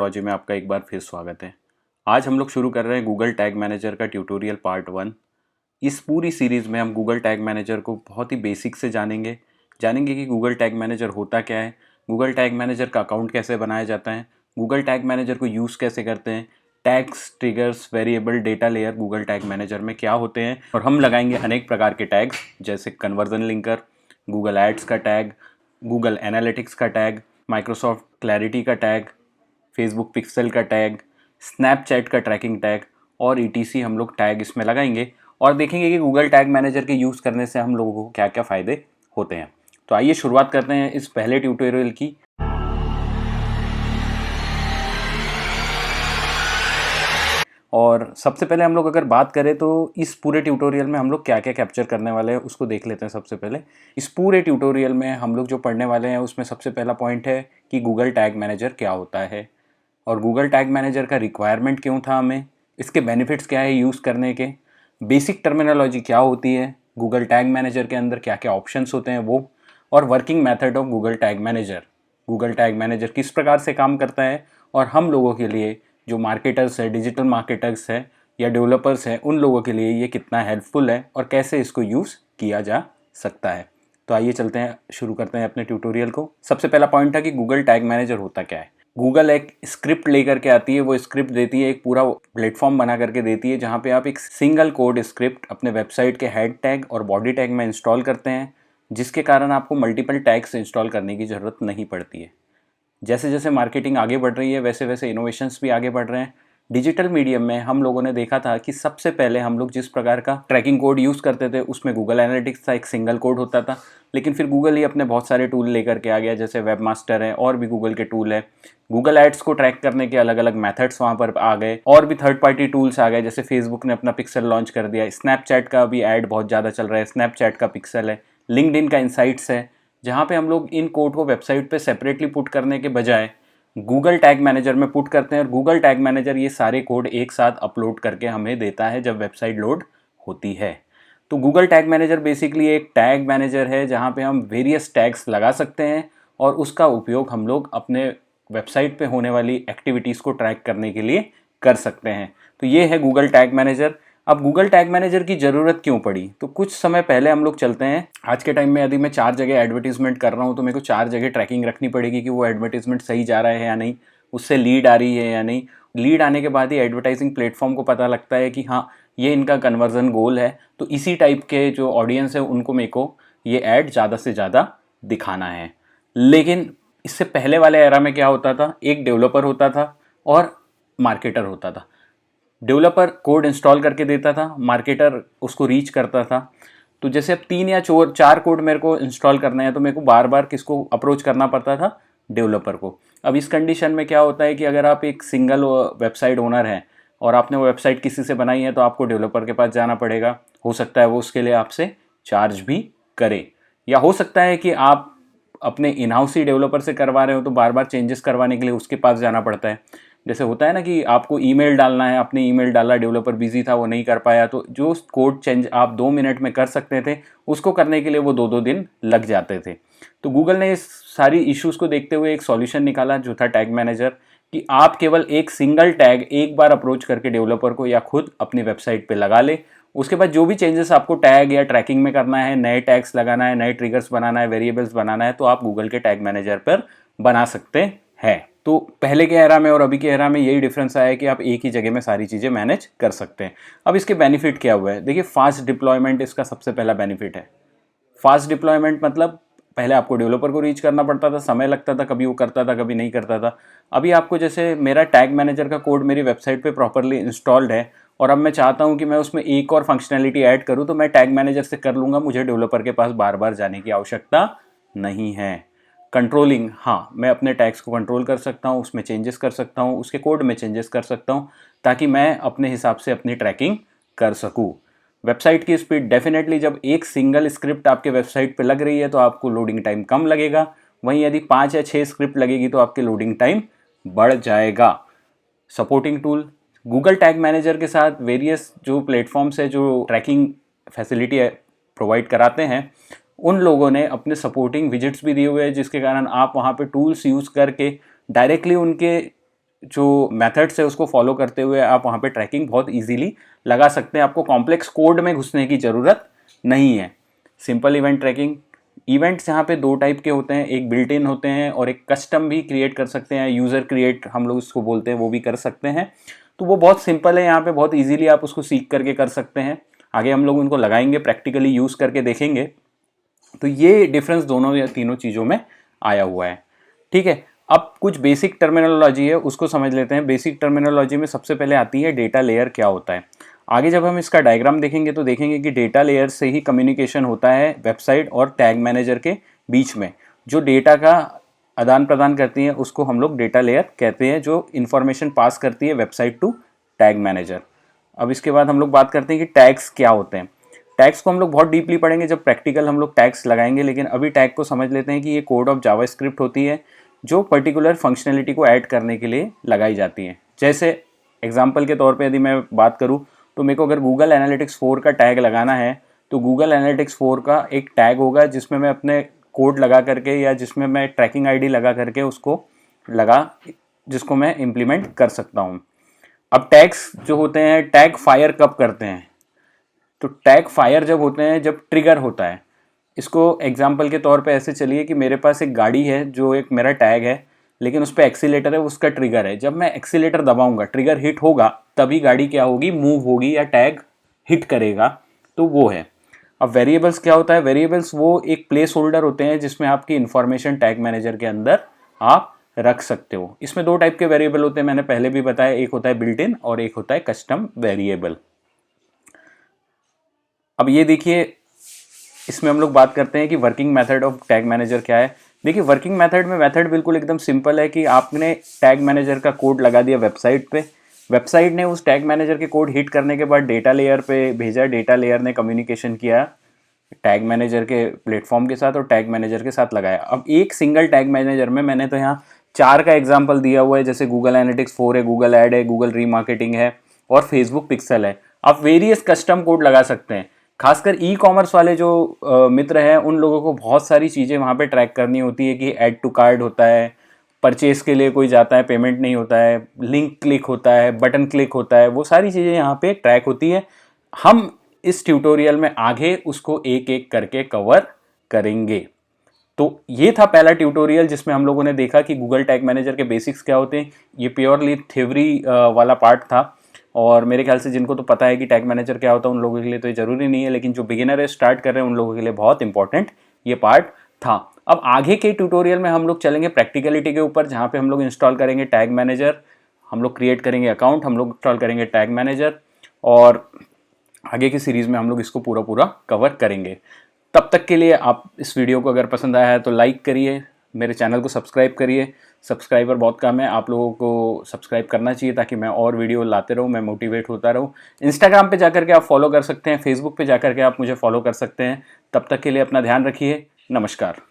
Technology में आपका एक बार फिर स्वागत है। आज हम लोग शुरू कर रहे हैं गूगल टैग मैनेजर का ट्यूटोरियल पार्ट 1। इस पूरी सीरीज़ में हम गूगल टैग मैनेजर को बहुत ही बेसिक से जानेंगे कि गूगल टैग मैनेजर होता क्या है, गूगल टैग मैनेजर का अकाउंट कैसे बनाया जाता है, गूगल टैग मैनेजर को यूज़ कैसे करते हैं, tags, triggers, variable, data layer Google tag manager में क्या होते हैं, और हम लगाएंगे अनेक प्रकार के टैग्स जैसे कन्वर्जन लिंकर, गूगल एड्स का टैग, गूगल एनालिटिक्स का टैग, माइक्रोसॉफ्ट क्लैरिटी का टैग, फेसबुक पिक्सल का टैग, स्नैपचैट का ट्रैकिंग टैग और ईटीसी हम लोग टैग इसमें लगाएंगे और देखेंगे कि गूगल टैग मैनेजर के यूज़ करने से हम लोगों को क्या क्या फ़ायदे होते हैं। तो आइए शुरुआत करते हैं इस पहले ट्यूटोरियल की। और सबसे पहले हम लोग अगर बात करें तो इस पूरे ट्यूटोरियल में हम लोग क्या क्या कैप्चर करने वाले हैं उसको देख लेते हैं। सबसे पहले इस पूरे ट्यूटोरियल में हम लोग जो पढ़ने वाले हैं उसमें सबसे पहला पॉइंट है कि गूगल टैग मैनेजर क्या होता है और गूगल टैग मैनेजर का रिक्वायरमेंट क्यों था हमें, इसके बेनिफिट्स क्या है यूज़ करने के, बेसिक टर्मिनोलॉजी क्या होती है, गूगल टैग मैनेजर के अंदर क्या क्या ऑप्शंस होते हैं वो, और working method of Google tag manager, Google tag manager किस प्रकार से काम करता है और हम लोगों के लिए जो मार्केटर्स है, डिजिटल मार्केटर्स है या डेवलपर्स हैं, उन लोगों के लिए ये कितना हेल्पफुल है और कैसे इसको यूज़ किया जा सकता है। तो आइए चलते हैं, शुरू करते हैं अपने ट्यूटोरियल को। सबसे पहला पॉइंट था कि गूगल टैग मैनेजर होता क्या है। गूगल एक स्क्रिप्ट लेकर के आती है, वो स्क्रिप्ट देती है, एक पूरा प्लेटफॉर्म बना करके देती है जहाँ पे आप एक सिंगल कोड स्क्रिप्ट अपने वेबसाइट के हेड टैग और बॉडी टैग में इंस्टॉल करते हैं, जिसके कारण आपको मल्टीपल टैग्स इंस्टॉल करने की ज़रूरत नहीं पड़ती है। जैसे जैसे मार्केटिंग आगे बढ़ रही है वैसे वैसे इनोवेशंस भी आगे बढ़ रहे हैं। डिजिटल मीडियम में हम लोगों ने देखा था कि सबसे पहले हम लोग जिस प्रकार का ट्रैकिंग कोड यूज़ करते थे उसमें गूगल एनालिटिक्स था, एक सिंगल कोड होता था। लेकिन फिर गूगल ही अपने बहुत सारे टूल लेकर के आ गया, जैसे वेबमास्टर है और भी गूगल के टूल है। गूगल एड्स को ट्रैक करने के अलग अलग मेथड्स वहाँ पर आ गए और भी थर्ड पार्टी टूल्स आ गए, जैसे फेसबुक ने अपना पिक्सल लॉन्च कर दिया, स्नैपचैट का भी ऐड बहुत ज़्यादा चल रहा है, स्नैपचैट का पिक्सल है, लिंक्डइन का इनसाइट्स है, जहाँ पे हम लोग इन कोड को वेबसाइट पे सेपरेटली पुट करने के बजाय गूगल टैग मैनेजर में पुट करते हैं और गूगल टैग मैनेजर ये सारे कोड एक साथ अपलोड करके हमें देता है जब वेबसाइट लोड होती है। तो गूगल टैग मैनेजर बेसिकली एक टैग मैनेजर है जहाँ पे हम वेरियस टैग्स लगा सकते हैं और उसका उपयोग हम लोग अपने वेबसाइट पे होने वाली एक्टिविटीज़ को ट्रैक करने के लिए कर सकते हैं। तो ये है गूगल टैग मैनेजर। अब गूगल टैग मैनेजर की ज़रूरत क्यों पड़ी, तो कुछ समय पहले हम लोग चलते हैं। आज के टाइम में यदि मैं 4 जगह एडवर्टीजमेंट कर रहा हूँ तो मेरे को 4 जगह ट्रैकिंग रखनी पड़ेगी कि वो एडवर्टीजमेंट सही जा रहा है या नहीं, उससे लीड आ रही है या नहीं। लीड आने के बाद ही एडवर्टाइजिंग प्लेटफॉर्म को पता लगता है कि हाँ ये इनका कन्वर्जन गोल है, तो इसी टाइप के जो ऑडियंस है उनको मेरे को ये ऐड ज़्यादा से ज़्यादा दिखाना है। लेकिन इससे पहले वाले एरा में क्या होता था, एक डेवलपर होता था और मार्केटर होता था। डेवलपर कोड इंस्टॉल करके देता था, मार्केटर उसको रीच करता था। तो जैसे अब 3 या 4 कोड मेरे को इंस्टॉल करना है तो मेरे को बार बार किसको अप्रोच करना पड़ता था, डेवलपर को। अब इस कंडीशन में क्या होता है कि अगर आप एक सिंगल वेबसाइट ओनर हैं और आपने वो वेबसाइट किसी से बनाई है तो आपको डेवलपर के पास जाना पड़ेगा। हो सकता है वो उसके लिए आपसे चार्ज भी करे, या हो सकता है कि आप अपने इन हाउस ही डेवलपर से करवा रहे हो तो बार बार चेंजेस करवाने के लिए उसके पास जाना पड़ता है। जैसे होता है ना कि आपको ईमेल डालना है, आपने ईमेल डाला, डेवलपर बिजी था, वो नहीं कर पाया, तो जो कोड चेंज आप 2 मिनट में कर सकते थे उसको करने के लिए वो 2-2 दिन लग जाते थे। तो गूगल ने इस सारी इश्यूज़ को देखते हुए एक सॉल्यूशन निकाला जो था टैग मैनेजर, कि आप केवल एक सिंगल टैग एक बार अप्रोच करके डेवलपर को या खुद अपनी वेबसाइट पे लगा ले। उसके बाद जो भी चेंजेस आपको टैग या ट्रैकिंग में करना है, नए टैग्स लगाना है, नए ट्रिगर्स बनाना है, वेरिएबल्स बनाना है, तो आप गूगल के टैग मैनेजर पर बना सकते हैं। तो पहले के एरा में और अभी के एरा में यही डिफरेंस आया है कि आप एक ही जगह में सारी चीज़ें मैनेज कर सकते हैं। अब इसके बेनिफिट क्या हुआ है, देखिए फास्ट डिप्लॉयमेंट इसका सबसे पहला बेनिफिट है। फास्ट डिप्लॉयमेंट मतलब पहले आपको डेवलपर को रीच करना पड़ता था, समय लगता था, कभी वो करता था कभी नहीं करता था। अभी आपको, जैसे मेरा टैग मैनेजर का कोड मेरी वेबसाइट पे प्रॉपरली इंस्टॉल्ड है और अब मैं चाहता हूं कि मैं उसमें एक और फंक्शनैलिटी ऐड करूं तो मैं टैग मैनेजर से कर लूँगा, मुझे डेवलपर के पास बार बार जाने की आवश्यकता नहीं है। कंट्रोलिंग, हाँ मैं अपने टैग्स को कंट्रोल कर सकता हूँ, उसमें चेंजेस कर सकता हूँ, उसके कोड में चेंजेस कर सकता हूँ ताकि मैं अपने हिसाब से अपनी ट्रैकिंग कर सकूँ। वेबसाइट की स्पीड डेफिनेटली, जब एक सिंगल स्क्रिप्ट आपके वेबसाइट पे लग रही है तो आपको लोडिंग टाइम कम लगेगा, वहीं यदि 5 या 6 स्क्रिप्ट लगेगी तो आपकी लोडिंग टाइम बढ़ जाएगा। Supporting tool, Google tag manager के साथ वेरियस जो प्लेटफॉर्म्स है जो ट्रैकिंग फैसिलिटी प्रोवाइड कराते हैं, उन लोगों ने अपने सपोर्टिंग विजिट्स भी दिए हुए हैं, जिसके कारण आप वहाँ पे टूल्स यूज़ करके डायरेक्टली उनके जो मेथड्स है उसको फॉलो करते हुए आप वहाँ पे ट्रैकिंग बहुत इजीली लगा सकते हैं। आपको कॉम्प्लेक्स कोड में घुसने की ज़रूरत नहीं है। सिंपल इवेंट ट्रैकिंग, इवेंट्स यहाँ पे दो टाइप के होते हैं, एक बिल्ट इन होते हैं और एक कस्टम भी क्रिएट कर सकते हैं, यूज़र क्रिएट हम लोग इसको बोलते हैं, वो भी कर सकते हैं। तो वो बहुत सिंपल है, यहाँ पे बहुत इजीली आप उसको सीख करके कर सकते हैं। आगे हम लोग उनको लगाएंगे, प्रैक्टिकली यूज़ करके देखेंगे। तो ये डिफरेंस दोनों या तीनों चीज़ों में आया हुआ है। ठीक है, अब कुछ बेसिक टर्मिनोलॉजी है उसको समझ लेते हैं। बेसिक टर्मिनोलॉजी में सबसे पहले आती है डेटा लेयर क्या होता है। आगे जब हम इसका डायग्राम देखेंगे तो देखेंगे कि डेटा लेयर से ही कम्युनिकेशन होता है वेबसाइट और टैग मैनेजर के बीच में। जो डेटा का आदान प्रदान करती है उसको हम लोग डेटा लेयर कहते हैं, जो इन्फॉर्मेशन पास करती है वेबसाइट टू टैग मैनेजर। अब इसके बाद हम लोग बात करते हैं कि टैग्स क्या होते हैं। टैग्स को हम लोग बहुत डीपली पढ़ेंगे जब प्रैक्टिकल हम लोग टैग्स लगाएंगे, लेकिन अभी टैग को समझ लेते हैं कि ये कोड ऑफ जावास्क्रिप्ट होती है जो पर्टिकुलर फंक्शनैलिटी को ऐड करने के लिए लगाई जाती है। जैसे एग्जांपल के तौर पे यदि मैं बात करूं तो मेरे को अगर गूगल एनालिटिक्स 4 का टैग लगाना है तो गूगल एनालिटिक्स 4 का एक टैग होगा जिसमें मैं अपने कोड लगा करके या जिसमें मैं ट्रैकिंग आईडी लगा करके उसको जिसको मैं इम्प्लीमेंट कर सकता हूँ। अब टैग्स जो होते हैं, टैग फायर कब करते हैं? तो टैग फायर जब होते हैं जब ट्रिगर होता है। इसको एग्जाम्पल के तौर पे ऐसे चलिए कि मेरे पास एक गाड़ी है जो एक मेरा टैग है, लेकिन उस पर एक्सीलेटर है, उसका ट्रिगर है। जब मैं एक्सीलेटर दबाऊंगा, ट्रिगर हिट होगा, तभी गाड़ी क्या होगी, मूव होगी या टैग हिट करेगा। तो वो है। अब वेरिएबल्स क्या होता है? वेरिएबल्स वो एक प्लेस होल्डर होते हैं जिसमें आपकी इंफॉर्मेशन टैग मैनेजर के अंदर आप रख सकते हो। इसमें दो टाइप के वेरिएबल होते हैं, मैंने पहले भी बताया, एक होता है बिल्ट इन और एक होता है कस्टम वेरिएबल। अब ये देखिए, इसमें हम लोग बात करते हैं कि working method of tag manager क्या है। देखिए, वर्किंग मेथड में मेथड बिल्कुल एकदम सिंपल है कि आपने टैग मैनेजर का कोड लगा दिया वेबसाइट पे, वेबसाइट ने उस टैग मैनेजर के कोड हिट करने के बाद डेटा लेयर पे भेजा, डेटा लेयर ने कम्युनिकेशन किया टैग मैनेजर के प्लेटफॉर्म के साथ और टैग मैनेजर के साथ लगाया। अब एक सिंगल टैग मैनेजर में मैंने तो यहाँ 4 का एग्जाम्पल दिया हुआ है, जैसे गूगल एनालिटिक्स 4 है, गूगल एड है, गूगल रीमार्केटिंग है और फेसबुक पिक्सल है। आप वेरियस कस्टम कोड लगा सकते हैं। खासकर ई कॉमर्स वाले जो मित्र हैं उन लोगों को बहुत सारी चीज़ें वहाँ पे ट्रैक करनी होती है कि ऐड टू कार्ड होता है, परचेस के लिए कोई जाता है पेमेंट नहीं होता है, लिंक क्लिक होता है, बटन क्लिक होता है, वो सारी चीज़ें यहाँ पे ट्रैक होती है। हम इस ट्यूटोरियल में आगे उसको एक एक करके कवर करेंगे। तो ये था पहला ट्यूटोरियल जिसमें हम लोगों ने देखा कि गूगल टैग मैनेजर के बेसिक्स क्या होते हैं। ये प्योरली थ्योरी वाला पार्ट था और मेरे ख्याल से जिनको तो पता है कि टैग मैनेजर क्या होता है उन लोगों के लिए तो ये ज़रूरी नहीं है, लेकिन जो बिगिनर है, स्टार्ट कर रहे हैं, उन लोगों के लिए बहुत इंपॉर्टेंट ये पार्ट था। अब आगे के ट्यूटोरियल में हम लोग चलेंगे प्रैक्टिकलिटी के ऊपर, जहाँ पे हम लोग इंस्टॉल करेंगे टैग मैनेजर, हम लोग क्रिएट करेंगे अकाउंट, हम लोग इंस्टॉल करेंगे टैग मैनेजर और आगे की सीरीज़ में हम लोग इसको पूरा पूरा कवर करेंगे। तब तक के लिए आप इस वीडियो को अगर पसंद आया है तो लाइक करिए, मेरे चैनल को सब्सक्राइब करिए। सब्सक्राइबर बहुत कम है, आप लोगों को सब्सक्राइब करना चाहिए ताकि मैं और वीडियो लाते रहूँ, मैं मोटिवेट होता रहूँ। इंस्टाग्राम पे जाकर के आप फॉलो कर सकते हैं, फेसबुक पे जाकर के आप मुझे फॉलो कर सकते हैं। तब तक के लिए अपना ध्यान रखिए। नमस्कार।